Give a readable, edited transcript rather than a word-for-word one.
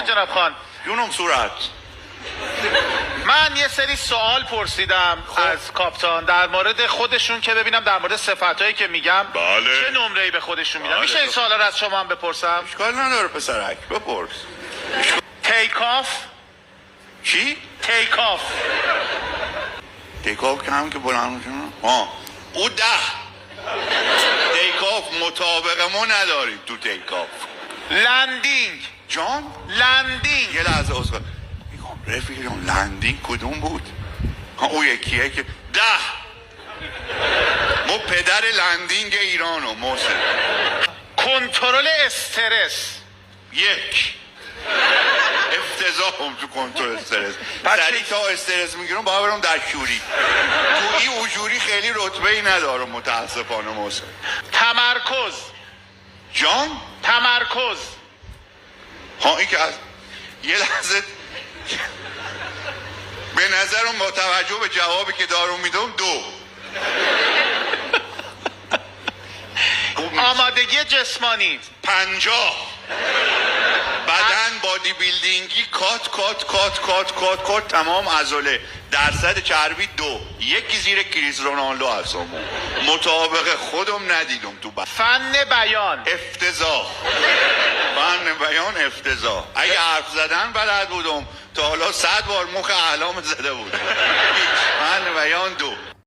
جناب خان جونم صورت. من یه سری سوال پرسیدم از کاپتان در مورد خودشون که ببینم در مورد صفاتایی که میگم بله. چه نمره‌ای به خودشون میدم. بله. میشه این سوالا رو از شما هم بپرسم؟ اشکال نداره پسرک، بپرس. تیک آف. چی؟ تیک آف. تیکاف که هم که بلند میشن. او 10 تیکاف مطابق ما نداریم تو تیکاف. لندینگ. جان؟ لندینگ. یه لحظه اصلا میگم رفیق جان لندینگ کدوم بود؟ او یکیه که 10 ما پدر لندینگ ایرانو محسن. کنترل استرس. 1 افتضاحم تو کنترل استرس. بچه- سریع تا استرس میگیرم باید برم در شوری. تو این اجوری خیلی رتبه ای ندارم متاسفانه محسن. تمرکز. جان؟ تمرکز. این که از یه لحظه به نظرم با توجه به جوابی که دارم میدم 2. آمادگی جسمانی. 50 بدن بادی بیلدینگی کات تمام عضله درصد چربی 2 یکی زیر کریس رونالدو هستم مطابق خودم ندیدم تو فن بیان. افتضاح. فن بیان افتضاح. اگه حرف زدن بلد بودم تا حالا 100 بار مخ اعلام زده بودم. فن بیان 2